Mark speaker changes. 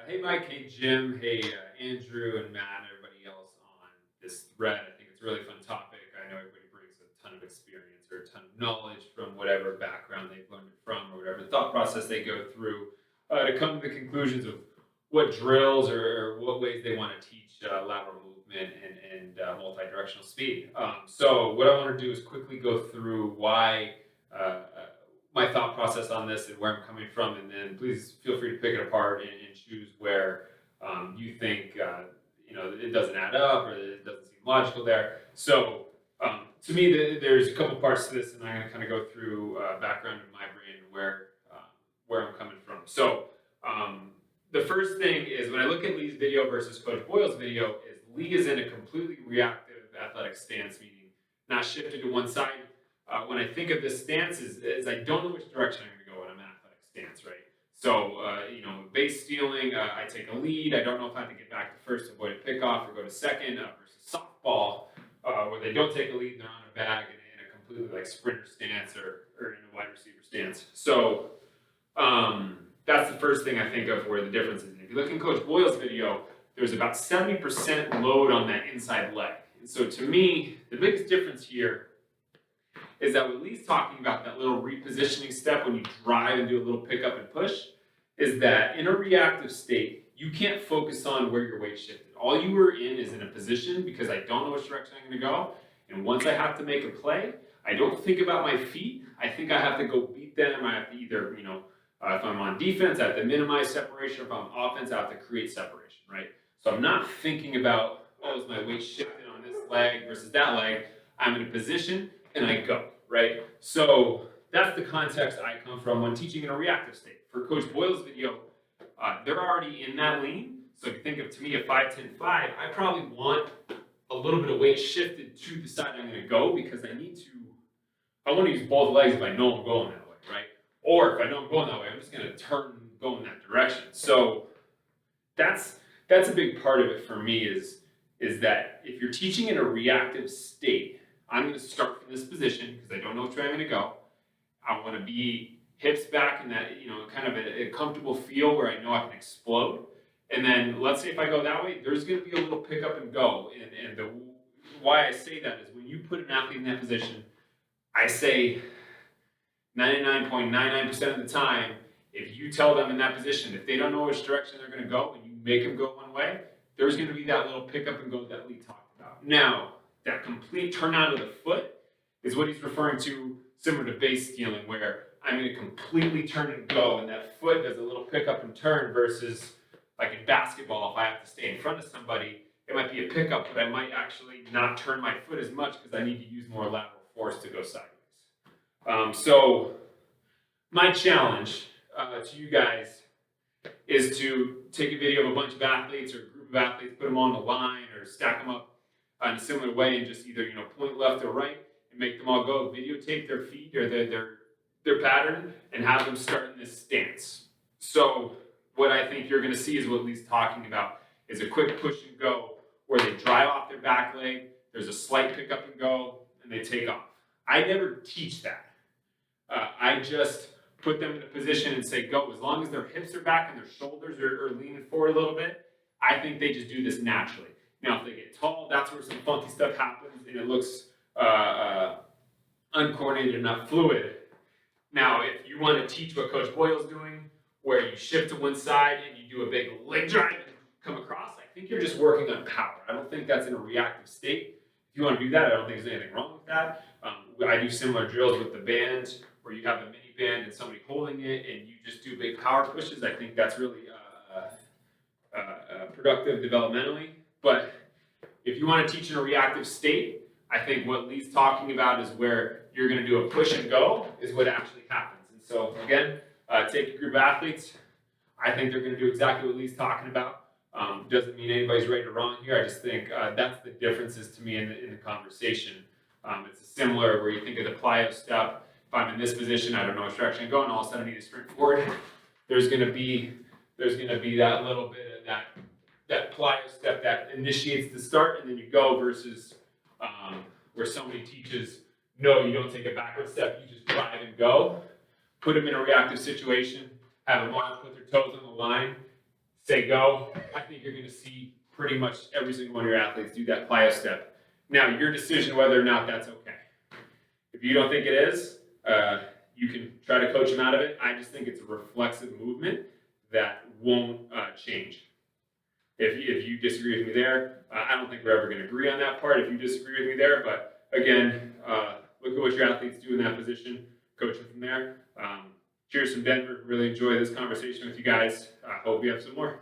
Speaker 1: Hey Mike, hey Jim, hey Andrew and Matt and everybody else on this thread. I think it's a really fun topic. I know everybody brings a ton of experience or a ton of knowledge from whatever background they've learned it from or whatever thought process they go through to come to the conclusions of what drills or what ways they want to teach lateral movement and multi-directional speed. So what I want to do is quickly go through why my thought process on this and where I'm coming from, and then please feel free to pick it apart and choose where you think it doesn't add up or it doesn't seem logical there. So to me, there's a couple parts to this, and I'm going to kind of go through background in my brain and where I'm coming from. So the first thing is when I look at Lee's video versus Coach Boyle's video, is Lee is in a completely reactive athletic stance, meaning not shifted to one side. When I think of this stance is I don't know which direction I'm going to go when I'm in athletic stance, right? So, base stealing, I take a lead. I don't know if I have to get back to first, avoid a pickoff, or go to second versus softball, where they don't take a lead and they're on a bag and in a completely like sprinter stance or in a wide receiver stance. So that's the first thing I think of where the difference is. And if you look in Coach Boyle's video, there's about 70% load on that inside leg. And so to me, the biggest difference here is that what Lee's talking about, that little repositioning step when you drive and do a little pickup and push, is that in a reactive state, you can't focus on where your weight shifted. All you were in is in a position because I don't know which direction I'm going to go. And once I have to make a play, I don't think about my feet. I think I have to go beat them. I have to either, if I'm on defense, I have to minimize separation. If I'm on offense, I have to create separation, right? So I'm not thinking about, is my weight shifted on this leg versus that leg. I'm in a position and I go, right? So that's the context I come from when teaching in a reactive state. For Coach Boyle's video, they're already in that lean. So if you think of, to me, a 5-10-5, I probably want a little bit of weight shifted to the side I'm going to go because I want to use both legs if I know I'm going that way, right? Or if I know I'm going that way, I'm just going to turn and go in that direction. So that's a big part of it for me is that if you're teaching in a reactive state, I'm going to start from this position because I don't know which way I'm going to go. I want to be hips back in that, kind of a comfortable feel where I know I can explode. And then let's say if I go that way, there's going to be a little pick up and go. And why I say that is when you put an athlete in that position, I say 99.99% of the time, if you tell them in that position, if they don't know which direction they're going to go and you make them go one way, there's going to be that little pick up and go that Lee talked about. Now, that complete turn out of the foot is what he's referring to, similar to base stealing, where I'm going to completely turn and go, and that foot does a little pick up and turn versus like in basketball, if I have to stay in front of somebody, it might be a pickup, but I might actually not turn my foot as much because I need to use more lateral force to go sideways. So my challenge to you guys is to take a video of a bunch of athletes or a group of athletes, put them on the line or stack them up in a similar way and just either point left or right and make them all go. Videotape their feet or their pattern and have them start in this stance. So what I think you're going to see is what Lee's talking about is a quick push and go where they drive off their back leg, there's a slight pick up and go, and they take off. I never teach that. I just put them in a position and say go. As long as their hips are back and their shoulders are leaning forward a little bit, I think they just do this naturally. Now, if they get tall, that's where some funky stuff happens and it looks uncoordinated and not fluid. Now, if you want to teach what Coach Boyle's doing, where you shift to one side and you do a big leg drive and come across, I think you're just working on power. I don't think that's in a reactive state. If you want to do that, I don't think there's anything wrong with that. I do similar drills with the band where you have a mini band and somebody holding it and you just do big power pushes. I think that's really productive developmentally. But if you want to teach in a reactive state, I think what Lee's talking about is where you're going to do a push and go is what actually happens. And so again, take a group of athletes. I think they're going to do exactly what Lee's talking about. Doesn't mean anybody's right or wrong here. I just think that's the differences to me in the conversation. It's a similar where you think of the plyo step. If I'm in this position, I don't know which direction I'm going. All of a sudden, I need to sprint forward. There's going to be that little bit of that plyo step that initiates the start, and then you go versus where somebody teaches, no, you don't take a backward step. You just drive and go. Put them in a reactive situation. Have them all put their toes on the line. say go, I think you're going to see pretty much every single one of your athletes do that plyo step. Now, your decision whether or not that's okay. If you don't think it is, you can try to coach them out of it. I just think it's a reflexive movement that won't change. If you disagree with me there, I don't think we're ever going to agree on that part if you disagree with me there. But again, look at what your athletes do in that position, coach them from there. Cheers from Denver. Really enjoy this conversation with you guys. I hope we have some more.